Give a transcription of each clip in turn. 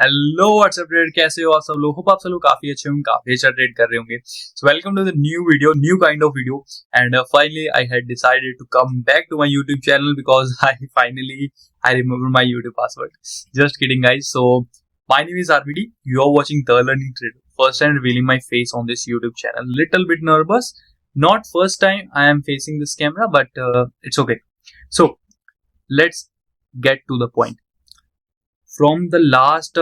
Hello WhatsApp trade, कैसे हो आप सब लोग? होप आप सब लोग काफी अच्छे होंगे, काफी अच्छा ट्रेड कर रहे होंगे. So welcome to the new video, new kind of video. And finally I had decided to come back to my YouTube channel because I remember my YouTube password. Just kidding guys. So my name is RVD. You are watching The Learning Trader. First time revealing my face on this YouTube channel. Little bit nervous. Not first time I am facing this camera, but it's okay. So let's get to the point. From the last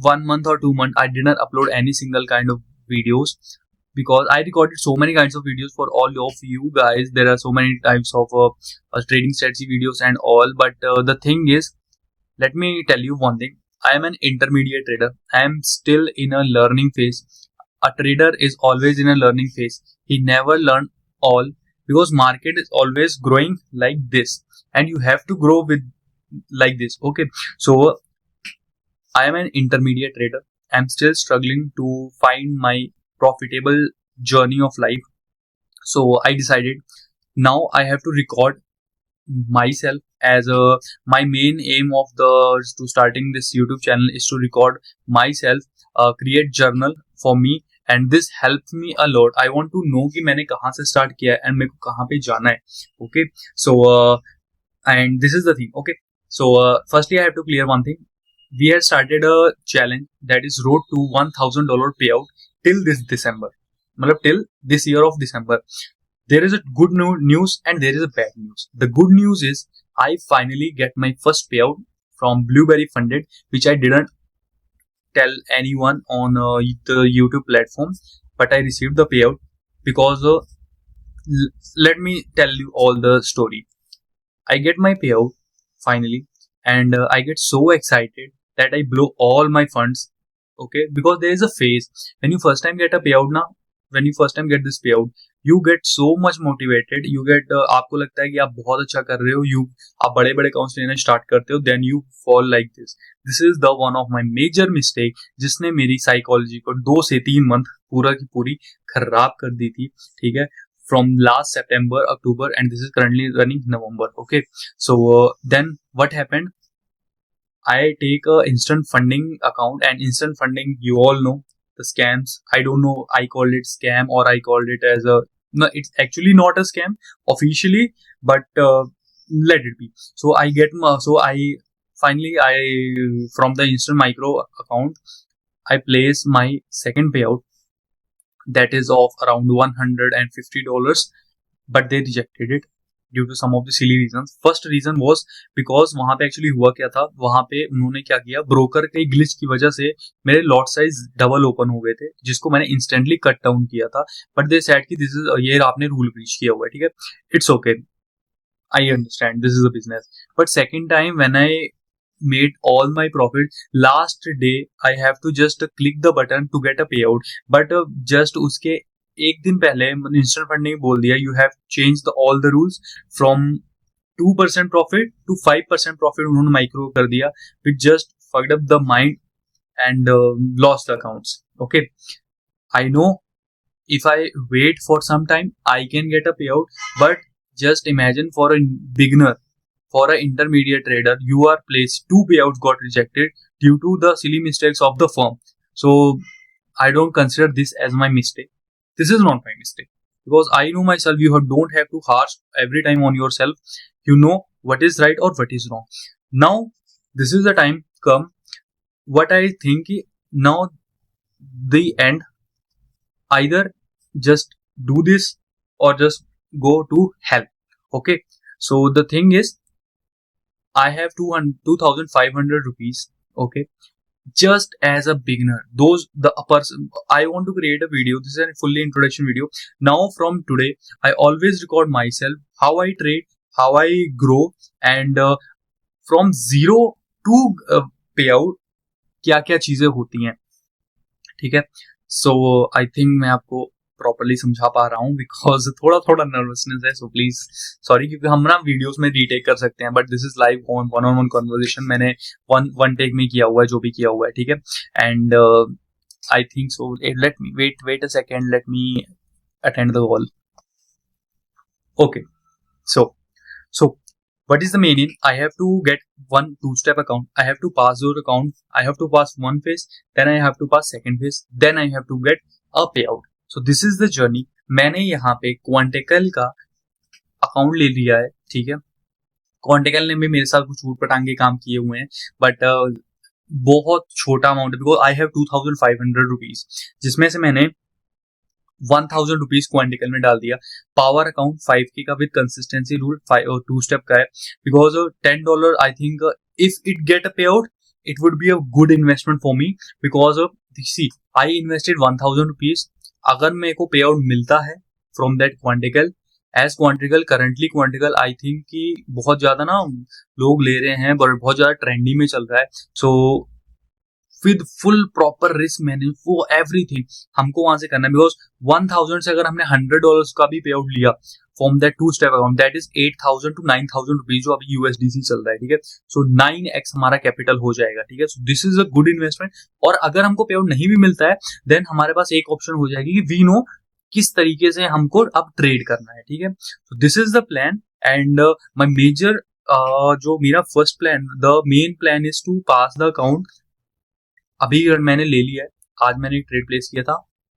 1 month or 2 months, I didn't upload any single kind of videos because I recorded so many kinds of videos for all of you guys. There are so many types of trading strategy videos and all, but the thing is, let me tell you one thing. I am an intermediate trader. I am still in a learning phase. A trader is always in a learning phase. He never learn all because market is always growing like this, and you have to grow with like this. Okay, so I am an intermediate trader. I'm still struggling to find my profitable journey of life. So I decided now I have to record myself as a my main aim of the to starting this YouTube channel is to record myself, create journal for me, and this helps me a lot. I want to know कि मैंने कहाँ से start किया है and मेरे को कहाँ पे जाना है. Okay, so and this is the thing. Okay, so firstly I have to clear one thing. We have started a challenge that is road to $1,000 payout till this December. मतलब till this year of December. There is a good news and there is a bad news. The good news is I finally get my first payout from Blueberry Funded, which I didn't tell anyone on the YouTube platform, but I received the payout because let me tell you all the story. I get my payout finally, and I get so excited that I blow all my funds. Okay, because there is a phase when you first time get a payout now. When you first time get this payout, you get so much motivated. You get आपको लगता है कि आप बहुत अच्छा कर रहे हो. आप बड़े बड़े अकाउंट्स लेना स्टार्ट करते हो. Then you fall like this. This is the one of my major mistake जिसने मेरी साइकोलॉजी को 2 से 3 मंथ पूरा की पूरी खराब कर दी थी. ठीक है, from last September, October, and this is currently running November. Okay, so then what happened? I take a instant funding account, and instant funding, you all know the scams. I don't know, I called it scam or I called it as a no. It's actually not a scam officially, but let it be. So I get so I finally I from the instant micro account I place my second payout that is of around $150, but they rejected it due to some of the silly reasons. First reason was because वहां पे actually हुआ क्या था, वहां पे उन्होंने क्या किया, ब्रोकर के ग्लिच की वजह से मेरे लॉट साइज डबल ओपन हो गए थे, जिसको मैंने इंस्टेंटली कट डाउन किया था. बट दे सेड कि दिस इज ये आपने रूल ब्रीच किया हुआ है. ठीक है, it's okay, I understand this is a business. But second time when I made all my profit, last day I have to just click the button to get a payout. But just उसके एक दिन पहले instant fund ने बोल दिया you have change all the rules from 2% profit to 5% profit. उन्होंने micro कर दिया, which just fucked up the mind and lost the accounts. Okay, I know if I wait for some time, I can get a payout. But just imagine for a beginner, for an intermediate trader, you are placed 2 payouts got rejected due to the silly mistakes of the firm. So I don't consider this as my mistake. This is not my mistake because I know myself. You don't have to harsh every time on yourself. You know what is right or what is wrong. Now this is the time come. What I think now the end, either just do this or just go to hell. Okay, so the thing is I have 2,500 rupees. Okay, just as a beginner, those the person I want to create a video. This is a fully introduction video. Now from today I always record myself, how I trade, how I grow, and from zero to payout क्या क्या चीजें होती हैं. ठीक है, सो I think मैं आपको properly समझा पा रहा हूँ बिकॉज थोड़ा थोड़ा नर्वसनेस है. सो प्लीज सॉरी, क्योंकि हम ना वीडियोस में रीटेक कर सकते हैं, but this is live on one on one conversation. मैंने वन टेक में किया हुआ है जो भी किया हुआ है. ठीक है, and I think so. Let me wait a second, let me attend the call. Okay, so What is the main aim? I have to get one two-step account. I have to pass your account. I have to pass one phase. Then I have to pass second phase. Then I have to get a payout. So this is the journey. मैंने यहाँ पे क्वांटिकल का account ले लिया है, ठीक है. क्वांटिकल ने भी मेरे साथ कुछ ऊट पटांग के काम किए हुए हैं, बट बहुत छोटा अमाउंट है, बिकॉज आई हैव 2500 रुपीज, जिसमें से मैंने 1000 रुपीज क्वांटिकल में डाल दिया. पावर अकाउंट 5K का विद कंसिस्टेंसी रूल 2 स्टेप का है, because $10 I think if it get a पे out it would be a good investment for me, because see, I invested 1000 rupees. अगर मेरे को पे आउट मिलता है from that quantical, as quantical currently quantical I think कि बहुत ज्यादा ना लोग ले रहे हैं, बहुत ज्यादा ट्रेंडी में चल रहा है. So with full proper risk manage for everything हमको वहां से करना है, बिकॉज 1000 से अगर हमने $100 का भी पे आउट लिया from that 2 step account, that is 8000 to 9000 rupees जो अभी USDC चल रहा है, ठीक है. सो 9x हमारा कैपिटल हो जाएगा, ठीक है. So this is a good investment. और अगर हमको पे आउट नहीं भी मिलता है, देन हमारे पास एक ऑप्शन हो जाएगी कि वी नो किस तरीके से हमको अब ट्रेड करना है, ठीक है. So this is the plan. And my major जो मेरा first plan, the main plan is to pass the account. अभी मैंने ले लिया है, आज मैंने एक ट्रेड प्लेस किया था,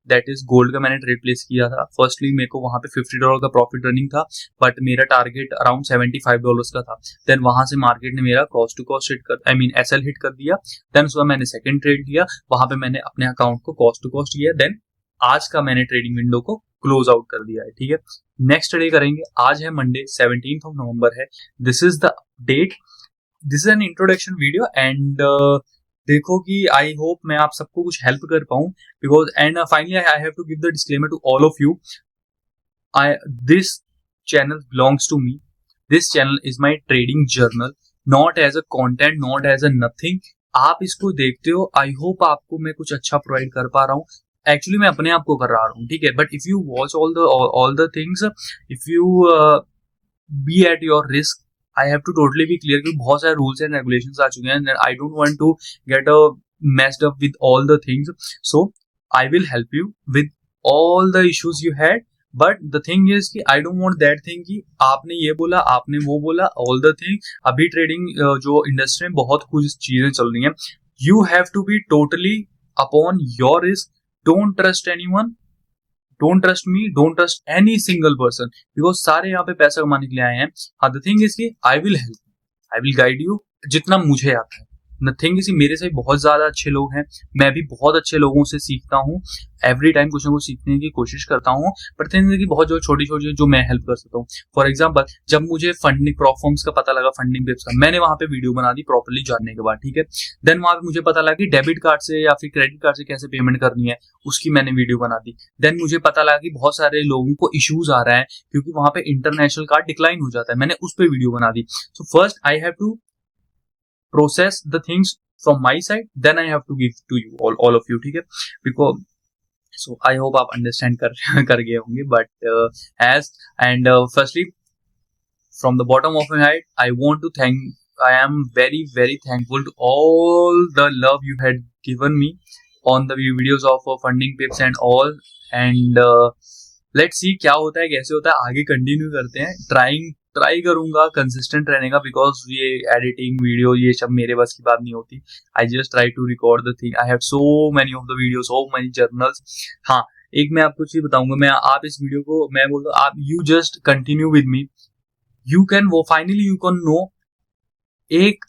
दैट इज गोल्ड का मैंने ट्रेड प्लेस किया था. फर्स्टली मेरे को वहां पे $50 का प्रॉफिट रनिंग था, बट मेरा टारगेट अराउंड $75 का था. देन वहां से मार्केट ने मेरा कॉस्ट टू कॉस्ट हिट कर, आई मीन SL हिट कर दिया. देन उसके बाद मैंने सेकंड ट्रेड लिया, वहां पे मैंने अपने अकाउंट को कॉस्ट टू कॉस्ट किया. देन आज का मैंने ट्रेडिंग विंडो को क्लोज आउट कर दिया है, ठीक है. नेक्स्ट डे करेंगे. आज है मंडे, 17th of November है. This is the date. This is an introduction video. And देखो कि आई होप मैं आप सबको कुछ हेल्प कर पाऊं, because and finally I have to give the disclaimer to all of you. This channel belongs to me. This channel is my trading journal, not as a content, not as a nothing. आप इसको देखते हो, I hope आपको मैं कुछ अच्छा provide कर पा रहा हूँ. एक्चुअली मैं अपने आप को कर रहा हूँ, ठीक है. But if you watch all the things, if you be at your risk, I have to totally be clear कि बहुत सारे rules and regulations आ चुके हैं. I don't want to get messed up with all the things. So I will help you with all the issues you had. But the thing is कि I don't want that thing कि आपने ये बोला, आपने वो बोला, all the thing. अभी trading जो इंडस्ट्री में बहुत कुछ चीजें चल रही हैं. You have to be totally upon your risk. Don't trust anyone. Don't trust me, don't trust any single person, because सारे यहाँ पे पैसा कमाने के लिए आए हैं. हाँ, द थिंग इज कि I will help, I will guide you जितना मुझे आता है. नथिंग इज मेरे से बहुत ज्यादा अच्छे लोग हैं, मैं भी बहुत अच्छे लोगों से सीखता हूँ. एवरी टाइम कुछ ना कुछ सीखने की कोशिश करता हूँ. पर थिंग की बहुत जो छोटी छोटी जो मैं हेल्प कर सकता हूँ. फॉर एग्जाम्पल, जब मुझे फंडिंग प्रोफॉर्म्स का पता लगा, फंडिंग वेब्स का, मैंने वहां पे वीडियो बना दी प्रॉपर्ली जानने के बाद, ठीक है. देन वहां पे मुझे पता लगा कि डेबिट कार्ड से या फिर क्रेडिट कार्ड से कैसे पेमेंट करनी है, उसकी मैंने वीडियो बना दी. देन मुझे पता लगा कि बहुत सारे लोगों को इश्यूज आ रहा है क्योंकि वहां पे इंटरनेशनल कार्ड डिक्लाइन हो जाता है, मैंने उस पर वीडियो बना दी. So first I have to process the things from my side, then I have to give to you all of you, ठीक है. Because so I hope आप understand कर गए होंगे. But as and firstly from the bottom of my heart I want to thank, I am very very thankful to all the love you had given me on the videos of funding pips and all. And let's see क्या होता है, कैसे होता है, आगे continue करते हैं. Try करूंगा कंसिस्टेंट रहने का, बिकॉज ये एडिटिंग वीडियो ये सब मेरे बस की बात नहीं होती. I just try to record the thing. I have so many of the video, so many journals. हाँ, एक मैं आपको चीज बताऊंगा, मैं आप इस वीडियो को मैं बोलता हूँ, आप you just continue with me. You can वो फाइनली यू कैन नो एक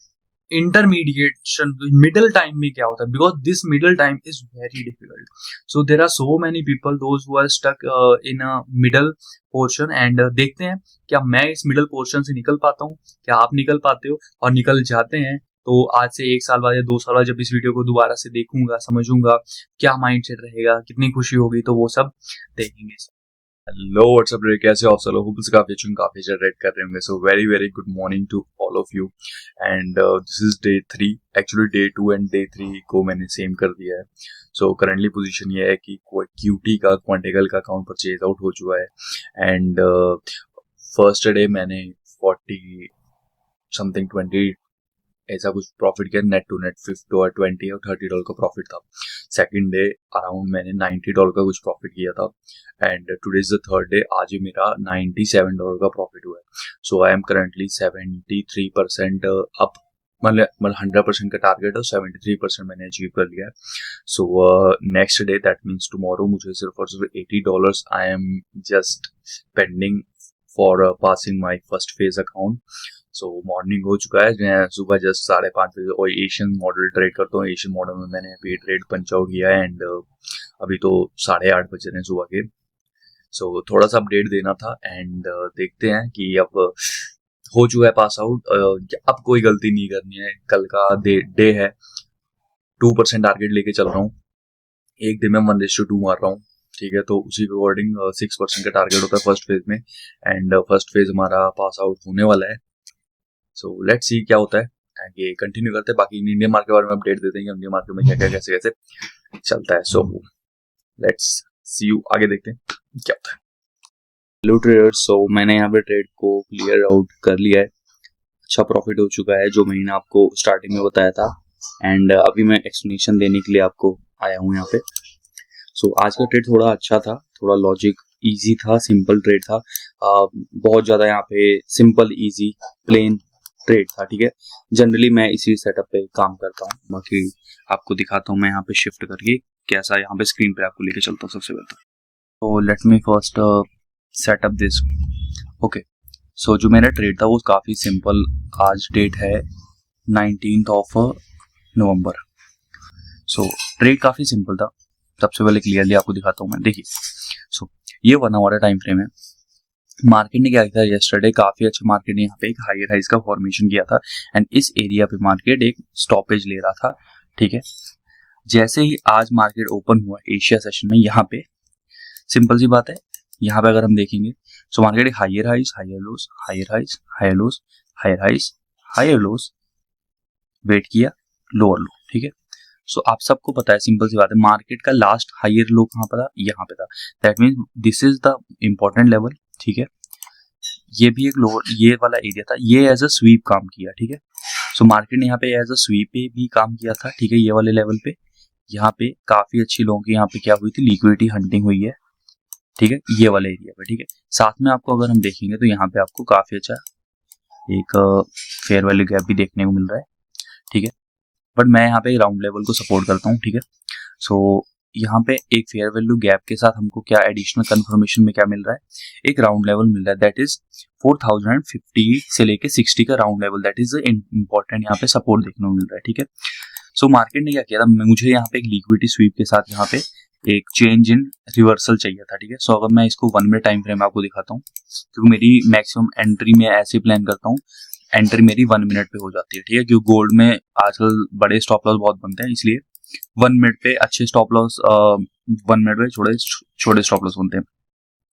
इंटरमीडिएशन मिडल टाइम में क्या होता है, because this middle time is very difficult. So there are so many people those who are stuck in a middle portion. And देखते हैं क्या मैं इस मिडल पोर्शन से निकल पाता हूँ, क्या आप निकल पाते हो. और निकल जाते हैं तो आज से 1 साल बाद या 2 साल बाद जब इस वीडियो को दोबारा से देखूंगा, समझूंगा क्या माइंडसेट रहेगा, कितनी खुशी होगी, तो वो सब देखेंगे. हेलो व्हाट्सअप, कैसे हो आप सब लोग. काफी अच्छे, काफी अच्छा रेड कर रहे होंगे. So very very good morning to all of you. And this is day 3. Actually day 2 and day 3 को मैंने सेम कर दिया है. सो करंटली पोजीशन ये है कि QT का क्वांटिकल का अकाउंट परचेज आउट हो चुका है. एंड फर्स्ट डे मैंने 40 समथिंग 20 ऐसा कुछ प्रॉफिट किया, नेट टू नेट $20 और $30 का प्रॉफिट था। सेकंड डे अराउंड मैंने $90 का कुछ प्रॉफिट किया था, and today is the third day, आज ही मेरा $97 का प्रॉफिट हुआ है। सो आई एम करंटली 73% अप, मतलब 100% का टारगेट और 73% मैंने अचीव कर लिया है। So next day that means tomorrow मुझे सिर्फ और सिर्फ $80 I am just pending for passing my first phase account. So morning हो चुका है, मैं सुबह जस्ट 5:30 बजे और एशियन मॉडल ट्रेड करता हूँ। एशियन मॉडल में मैंने अभी ट्रेड पंच आउट किया है, एंड अभी तो 8:30 बज रहे हैं सुबह के। सो थोड़ा सा अपडेट देना था, एंड देखते हैं कि अब हो चुका है पास आउट, अब कोई गलती नहीं करनी है। कल का डे है, 2% टारगेट लेके चल रहा हूँ, एक दिन में 1:2 मार रहा हूँ, ठीक है। तो उसी के अकॉर्डिंग 6% का टारगेट होता है फर्स्ट फेज में, एंड फर्स्ट फेज हमारा पास आउट होने वाला है। सो लेट्स सी क्या होता है, एंड ये कंटिन्यू करते हैं। बाकी इंडियन मार्केट के बारे में अपडेट देते हैं, इंडियन मार्केट में क्या क्या कैसे कैसे चलता है। सो लेट्स सी यू, आगे देखते हैं क्या होता है। हेलो ट्रेडर्स, सो मैंने यहाँ पे ट्रेड को क्लियर आउट कर लिया है, अच्छा प्रॉफिट हो चुका है जो मैंने आपको स्टार्टिंग में बताया था, एंड अभी मैं एक्सप्लेनेशन देने के लिए आपको आया हूँ यहाँ पे। सो आज का ट्रेड थोड़ा अच्छा था, थोड़ा लॉजिक इजी था, सिंपल ट्रेड था, बहुत ज़्यादा यहाँ पे सिंपल इजी प्लेन ट्रेड था, ठीक है। जनरली मैं इसी सेटअप पे काम करता हूँ, बाकी आपको दिखाता हूँ मैं यहाँ पे शिफ्ट करके कैसा यहाँ पे स्क्रीन पे आपको लेके चलता हूँ सबसे पहले। तो let me first set up this. Okay, so जो मेरा ट्रेड था वो काफ़ी सिंपल, आज डेट है 19 नवंबर। सो ट्रेड काफ़ी सिंपल था, सबसे पहले क्लियरली आपको दिखाता हूँ मैं। देखिए, सो ये 1 आवर टाइम फ्रेम है। मार्केट ने क्या किया था यस्टरडे, काफ़ी अच्छा मार्केट ने यहाँ पे एक हायर हाइज का फॉर्मेशन किया था, एंड इस एरिया पे मार्केट एक स्टॉपेज ले रहा था, ठीक है। जैसे ही आज मार्केट ओपन हुआ एशिया सेशन में, यहाँ पे सिंपल सी बात है, यहाँ पे अगर हम देखेंगे सो मार्केट एक higher highs, higher lows, higher highs, higher lows, higher highs, higher lows, wait किया, लोअर लो, ठीक है। सो आप सबको पता है, सिंपल सी बात है, मार्केट का लास्ट हायर लो कहाँ पर था, यहाँ पे था। That means this is the important level, ठीक है। ये भी एक लोअर, ये वाला एरिया था, ये एज अ स्वीप काम किया, ठीक है। सो मार्केट ने यहाँ पे एज अ स्वीप पे भी काम किया था, ठीक है। ये वाले लेवल पे यहाँ पे काफी अच्छी लोगों की यहाँ पे क्या हुई थी, लिक्विडिटी हंटिंग हुई है, ठीक है, ये वाले एरिया पे, ठीक है। साथ में आपको अगर हम देखेंगे तो यहाँ पे आपको काफी अच्छा एक फेयर वैल्यू गैप भी देखने को मिल रहा है, ठीक है। बट मैं यहाँ पे राउंड लेवल को सपोर्ट करता हूँ, ठीक है। सो यहाँ पे एक फेयर वैल्यू गैप के साथ हमको क्या एडिशनल कंफर्मेशन में क्या मिल रहा है, एक राउंड लेवल मिल रहा है, दैट इज 4050 से लेके 60 का round level, that is important यहाँ पे सपोर्ट देखने को मिल रहा है, ठीक है। सो मार्केट ने क्या किया था, मुझे यहाँ पे एक लिक्विडिटी स्वीप के साथ यहाँ पे एक चेंज इन रिवर्सल चाहिए था, ठीक है। सो अगर मैं इसको 1 मिनट टाइम फ्रेम आपको दिखाता हूँ, क्योंकि मेरी मैक्सिमम एंट्री में ऐसे प्लान करता हूँ, एंट्री मेरी 1 मिनट पे हो जाती है, ठीक है। क्योंकि गोल्ड में आजकल बड़े स्टॉप लॉस बहुत बनते हैं, इसलिए 1 मिनट पे अच्छे स्टॉप लॉस, 1 मिनट पे छोटे स्टॉप लॉस बनते हैं।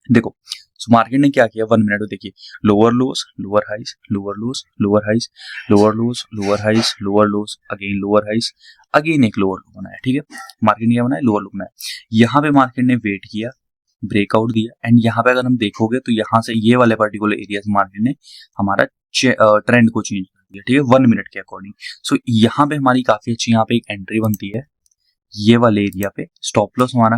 देखो, सो मार्केट ने क्या किया 1 मिनट में, देखिए, lower lows, lower highs, lower lows, lower highs, lower lows, lower highs, lower lows, again lower highs, again एक लोअर लो बनाया, ठीक है। मार्केट ने क्या बनाया, लोअर लो बनाया। यहाँ पे मार्केट ने वेट किया, ब्रेकआउट दिया, एंड यहाँ पे अगर हम देखोगे तो यहाँ से ये वाले पर्टिकुलर एरिया से मार्केट ने हमारा ट्रेंड को चेंज कर दिया, ठीक है, 1 मिनट के अकॉर्डिंग। सो यहाँ पे हमारी काफी अच्छी यहाँ पे एक एंट्री बनती है, ये वाले एरिया पे स्टॉप लॉस हमारा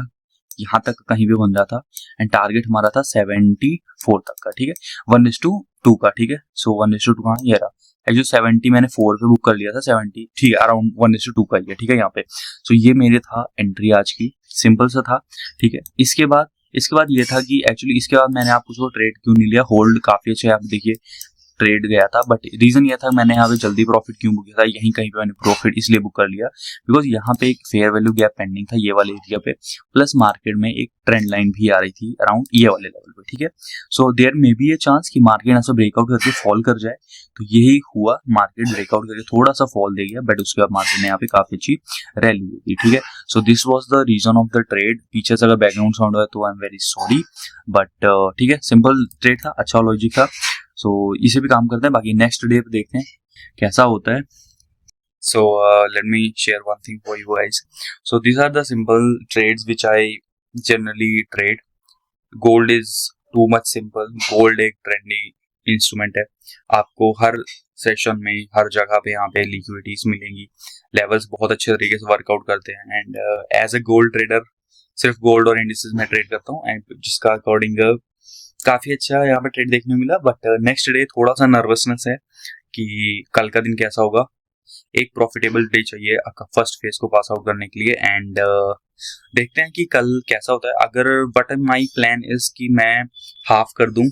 यहाँ तक कहीं भी बन रहा था, एंड टारगेट हमारा था 74 तक का, ठीक है, 1:2 का, ठीक है। सो 1:2 कहाँ, ये रहा एक्चुअली 70 मैंने 4 पे बुक कर लिया था, 70, ठीक है, अराउंड 1:2 का ही है, ठीक है यहाँ पे। सो ये मेरे था एंट्री आज की, सिंपल सा था, ठीक है। इसके बाद ये था कि एक्चुअली इसके बाद मैंने आप उसको ट्रेड क्यों नहीं लिया, होल्ड काफी अच्छा है, आप देखिए ट्रेड गया था, बट रीजन ये था मैंने यहाँ पे जल्दी प्रॉफिट क्यों बुक किया था, यहीं कहीं पे मैंने प्रॉफिट इसलिए बुक कर लिया बिकॉज यहाँ पे एक फेयर वैल्यू गैप पेंडिंग था ये वाले एरिया पे, प्लस मार्केट में एक ट्रेंड लाइन भी आ रही थी अराउंड ये वाले लेवल पे, ठीक है। So there may be a chance कि मार्केट ऐसा ब्रेकआउट करके फॉल कर जाए, तो यही हुआ, मार्केट ब्रेकआउट करके थोड़ा सा फॉल दे गया, बट उसके बाद मार्केट ने यहाँ पे काफी अच्छी रैली दी, ठीक है। So this was the reason of the trade. पीछे से अगर बैकग्राउंड साउंड हुआ तो I am very sorry, but ठीक है, सिंपल ट्रेड था, अच्छा लॉजिक था। सो इसे भी काम करते हैं, बाकी नेक्स्ट डे पे देखते हैं कैसा होता है। So let me share one thing for you guys. So these are the simple trades which I generally trade. Gold is too much simple, gold एक ट्रेंडी इंस्ट्रूमेंट है। आपको हर सेशन में हर जगह पे यहाँ पे लिक्विडिटीज मिलेंगी, लेवल्स बहुत अच्छे तरीके से वर्कआउट करते हैं। And as a gold trader सिर्फ गोल्ड और इंडिसेस में ट्रेड करता हूँ, एंड जिसका अकॉर्डिंग काफी अच्छा यहाँ पे ट्रेड देखने को मिला। बट नेक्स्ट डे थोड़ा सा नर्वसनेस है कि कल का दिन कैसा होगा। एक प्रॉफिटेबल डे चाहिए फर्स्ट फेज को पास आउट करने के लिए, एंड देखते हैं कि कल कैसा होता है। अगर बट माई प्लान इज कि मैं हाफ कर दूं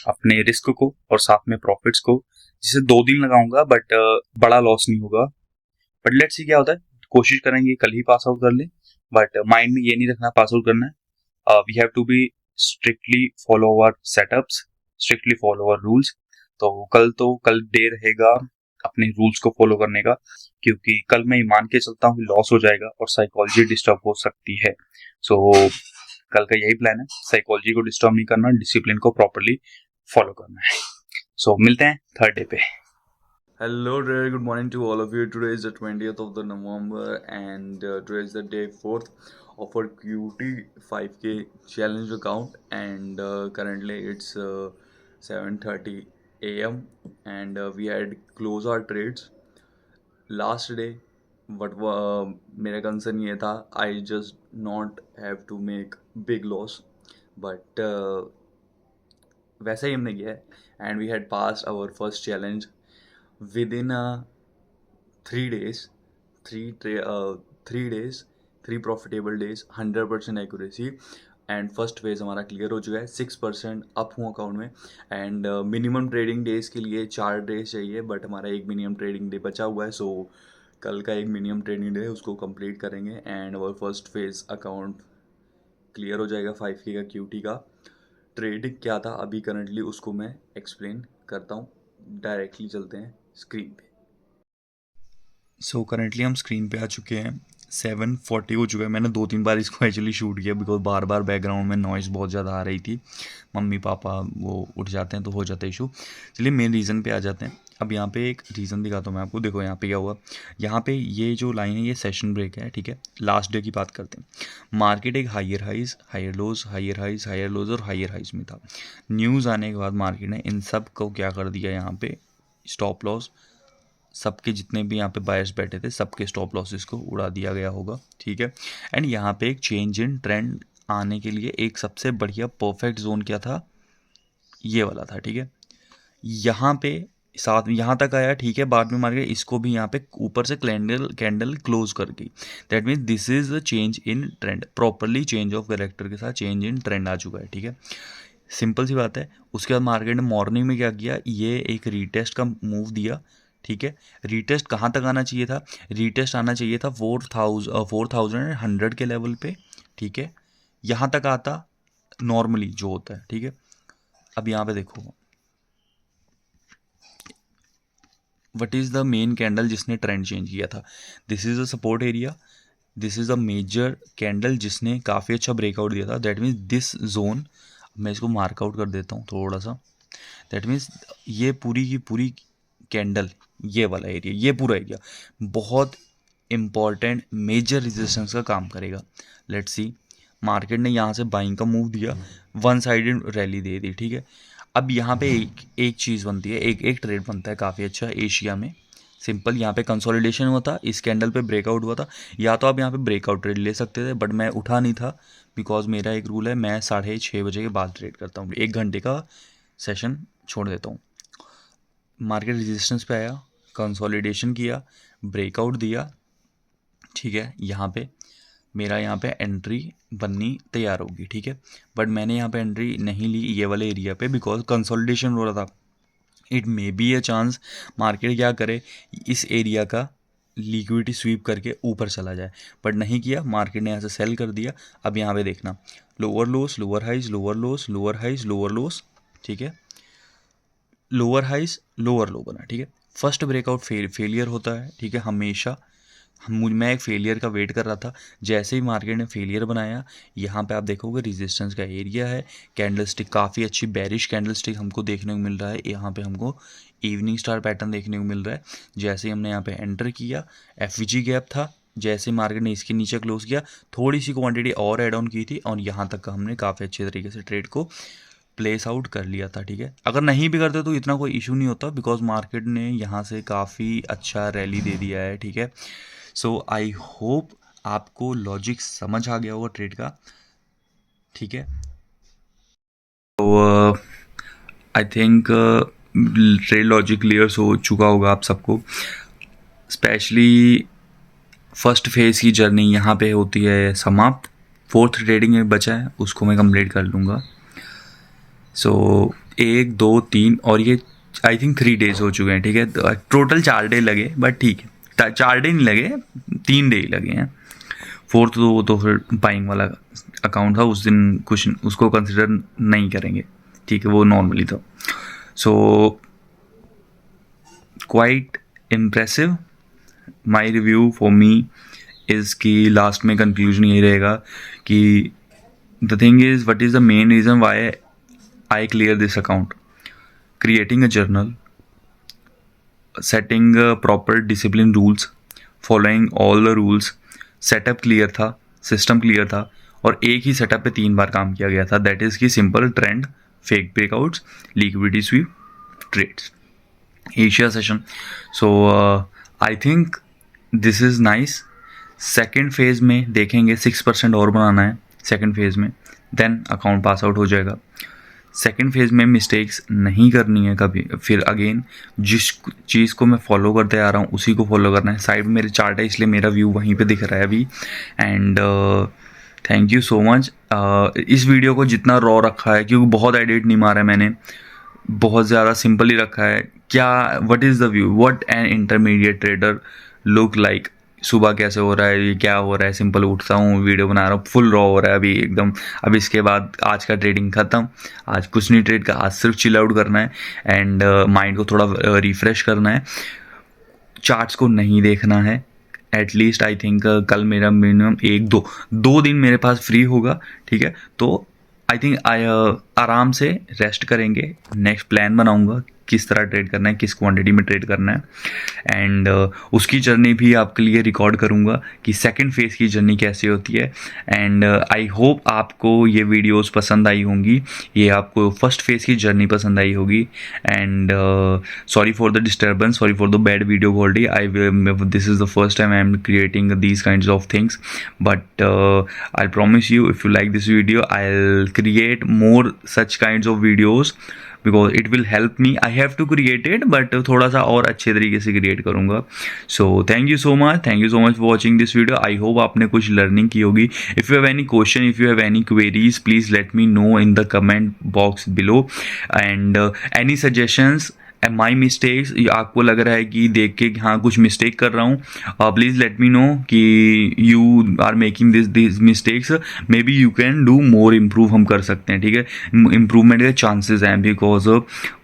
अपने रिस्क को और साथ में प्रॉफिट्स को, जिसे 2 दिन लगाऊंगा, बट बड़ा लॉस नहीं होगा। बट लेट्स सी क्या होता है, कोशिश करेंगे कल ही पास आउट कर ले। बट माइंड में ये नहीं रखना पास आउट करना है। We have to be strictly follow our setups, strictly follow our rules. तो कल डे रहेगा अपने रूल्स को फॉलो करने का, क्योंकि कल मैं मान के चलता हूँ कि लॉस हो जाएगा और साइकोलॉजी डिस्टर्ब हो सकती है। सो कल का यही प्लान है, साइकोलॉजी को डिस्टर्ब नहीं करना, डिसिप्लिन को प्रॉपरली फॉलो करना है। सो मिलते हैं थर्ड डे पे। Hello there, good morning to all of you. Today is the 20th of the November and today is the day 4th of our QT 5K challenge account, and currently it's 7:30 a.m. and we had closed our trades last day. But मेरा concern ये था, I just not have to make big loss, but वैसा ही हमने किया है, and we had passed our first challenge within 3 days, 3 days, 3 profitable days, 100% accuracy, and first phase हमारा clear हो चुका है। 6% अप हुआ अकाउंट में, एंड मिनिमम ट्रेडिंग डेज के लिए 4 डेज चाहिए, बट हमारा एक मिनिमम ट्रेडिंग डे बचा हुआ है। सो कल का एक मिनिमम ट्रेडिंग डे है, उसको कंप्लीट करेंगे एंड और फर्स्ट फेज अकाउंट क्लियर हो जाएगा। 5K का QT का ट्रेड क्या था अभी करंटली, उसको मैं एक्सप्लेन करता हूँ। डायरेक्टली चलते हैं स्क्रीन पे। सो करेंटली हम स्क्रीन पे आ चुके हैं। 7:40 हो चुका है। मैंने 2-3 बार इसको एक्चुअली शूट किया बिकॉज बार बार बैकग्राउंड में नॉइज़ बहुत ज़्यादा आ रही थी। मम्मी पापा वो उठ जाते हैं तो हो जाता है इशू। चलिए मेन रीज़न पे आ जाते हैं। अब यहाँ पे एक रीज़न दिखाता हूँ मैं आपको। देखो यहाँ पे क्या हुआ, यहाँ पे ये जो लाइन है ये सेशन ब्रेक है, ठीक है। लास्ट डे की बात करते हैं। मार्केट एक higher highs, higher lows, higher highs, higher lows और हायर हाइज में था। न्यूज़ आने के बाद मार्केट ने इन सब को क्या कर दिया, यहाँ पे स्टॉप लॉस, सबके जितने भी यहाँ पे बायर्स बैठे थे सबके स्टॉप लॉसेस को उड़ा दिया गया होगा, ठीक है। एंड यहाँ पे एक चेंज इन ट्रेंड आने के लिए एक सबसे बढ़िया परफेक्ट जोन क्या था, ये वाला था, ठीक है। यहाँ पे साथ यहाँ तक आया, ठीक है। बाद में मार्केट इसको भी यहाँ पे ऊपर से कैंडल क्लोज कर गई। That means this is the change in trend, properly change of character के साथ चेंज इन ट्रेंड आ चुका है, ठीक है। सिंपल सी बात है। उसके बाद मार्केट ने मॉर्निंग में क्या किया, ये एक रीटेस्ट का मूव दिया, ठीक है। रीटेस्ट कहाँ तक आना चाहिए था, रीटेस्ट आना चाहिए था 4100 के लेवल पे, ठीक है। यहाँ तक आता नॉर्मली जो होता है, ठीक है। अब यहाँ पे देखो what is the main candle जिसने ट्रेंड चेंज किया था। This is the support area, this is the major candle जिसने काफ़ी अच्छा ब्रेकआउट दिया था। दैट मीन्स दिस जोन, मैं इसको मार्कआउट कर देता हूँ थोड़ा सा। दैट मीन्स ये पूरी की पूरी कैंडल, ये वाला एरिया, ये पूरा एरिया बहुत इम्पॉर्टेंट मेजर रेजिस्टेंस का काम करेगा। लेट्स सी, मार्केट ने यहाँ से बाइंग का मूव दिया, वन साइडेड रैली दे दी, ठीक है। अब यहाँ पे एक चीज़ बनती है, एक ट्रेड बनता है काफ़ी अच्छा एशिया में। सिंपल, यहाँ पे कंसोलिडेशन हुआ था, इस कैंडल पे ब्रेकआउट हुआ था। या तो आप यहाँ पे ब्रेकआउट ट्रेड ले सकते थे, बट मैं उठा नहीं था बिकॉज मेरा एक रूल है, मैं 6:30 बजे के बाद ट्रेड करता हूँ, 1 घंटे का सेशन छोड़ देता हूँ। मार्केट रेजिस्टेंस पे आया, कंसोलिडेशन किया, ब्रेकआउट दिया, ठीक है। यहाँ पे मेरा यहाँ पे एंट्री बननी तैयार होगी, ठीक है। बट मैंने यहाँ पे एंट्री नहीं ली ये वाले एरिया पे बिकॉज कंसोलिडेशन हो रहा था। It may be a chance market क्या करे, इस एरिया का लिक्विडिटी स्वीप करके ऊपर चला जाए, बट नहीं किया। मार्केट ने यहाँ से सेल कर दिया। अब यहाँ पे देखना, lower lows, lower highs, lower lows, lower highs, lower lows, ठीक है। लोअर हाइज, लोअर लो बना, ठीक है। फर्स्ट ब्रेकआउट फेलियर होता है, ठीक है, हमेशा। मैं एक फेलियर का वेट कर रहा था। जैसे ही मार्केट ने फेलियर बनाया, यहाँ पे आप देखोगे रेजिस्टेंस का एरिया है। कैंडलस्टिक काफ़ी अच्छी बेरिश कैंडलस्टिक हमको देखने को मिल रहा है। यहाँ पे हमको इवनिंग स्टार पैटर्न देखने को मिल रहा है। जैसे ही हमने यहाँ पे एंटर किया, एफवीजी गैप था, जैसे मार्केट ने इसके नीचे क्लोज किया, थोड़ी सी क्वांटिटी और ऐड ऑन की थी और यहाँ तक का हमने काफ़ी अच्छे तरीके से ट्रेड को प्लेस आउट कर लिया था, ठीक है। अगर नहीं भी करते तो इतना कोई इशू नहीं होता, बिकॉज मार्केट ने यहाँ से काफ़ी अच्छा रैली दे दिया है, ठीक है। सो आई होप आपको लॉजिक समझ आ गया होगा ट्रेड का, ठीक है। तो I think trade logic clear हो चुका होगा आप सबको। स्पेशली फर्स्ट फेज़ की जर्नी यहाँ पे होती है समाप्त। फोर्थ ट्रेडिंग में बचा है, उसको मैं कंप्लीट कर लूँगा। सो 1 2 3 और ये आई थिंक 3 डेज़ हो चुके हैं, ठीक है। टोटल 4 डे लगे, बट ठीक है, 4 डे नहीं लगे, 3 डे लगे हैं। फोर्थ तो फिर बाइंग वाला अकाउंट था, उस दिन कुछ उसको कंसिडर नहीं करेंगे, ठीक है, वो नॉर्मली था। So quite impressive my review for me is कि लास्ट में कंक्लूजन यही रहेगा कि the thing is what is the main reason why I clear this account. Creating a journal, setting proper discipline rules, following all the rules, setup clear था, system clear था, और एक ही setup पे 3 बार काम किया गया था। That is key simple trend, fake breakouts, liquidity sweep, trades, Asia session. So I think this is nice. Second phase में देखेंगे 6% और बनाना है सेकेंड फेज़ में, देन अकाउंट पास आउट हो जाएगा। सेकेंड फेज़ में मिस्टेक्स नहीं करनी है कभी। फिर अगेन जिस चीज़ को मैं फॉलो करते आ रहा हूँ उसी को फॉलो करना है। साइड में मेरे चार्ट है, इसलिए मेरा व्यू वहीं पे दिख रहा है अभी। And thank you so much. इस वीडियो को जितना रॉ रखा है, क्योंकि बहुत एडिट नहीं मारा है मैंने, बहुत ज़्यादा सिंपल ही रखा है। क्या what is the view, what an intermediate trader look like. सुबह कैसे हो रहा है, ये क्या हो रहा है, सिंपल उठता हूँ, वीडियो बना रहा हूँ, फुल रॉ हो रहा है अभी एकदम। अब इसके बाद आज का ट्रेडिंग ख़त्म, आज कुछ नहीं ट्रेड का, आज सिर्फ चिल आउट करना है एंड माइंड को थोड़ा रिफ़्रेश करना है। चार्ट्स को नहीं देखना है एटलीस्ट। आई थिंक कल मेरा मिनिमम 1-2 दिन मेरे पास फ्री होगा, ठीक है। तो आई थिंक आराम से रेस्ट करेंगे, नेक्स्ट प्लान बनाऊंगा किस तरह ट्रेड करना है, किस क्वांटिटी में ट्रेड करना है, एंड उसकी जर्नी भी आपके लिए रिकॉर्ड करूंगा कि सेकंड फेज़ की जर्नी कैसी होती है। एंड आई होप आपको ये वीडियोस पसंद आई होंगी, ये आपको फर्स्ट फेज़ की जर्नी पसंद आई होगी। And sorry for the disturbance, sorry for the bad video quality. This is the first time I am creating these kinds of things, but I'll promise you, if you like this video, I'll create more such kinds of videos because it will help me. I have to create it, but थोड़ा सा और अच्छे तरीके से create करूँगा। So thank you so much for watching this video. I hope आपने कुछ learning की होगी। If you have any question, if you have any queries, please let me know in the comment box below, and any suggestions my mistakes, आपको लग रहा है कि देख के हाँ कुछ मिस्टेक कर रहा हूँ, प्लीज़ लेट मी नो कि you are making this mistakes, may be you can do more improve, हम कर सकते हैं, ठीक है। इम्प्रूवमेंट के चांसेस हैं बिकॉज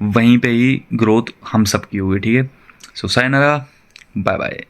वहीं पे ही ग्रोथ हम सबकी होगी, ठीक है। सो सायनारा, बाय बाय।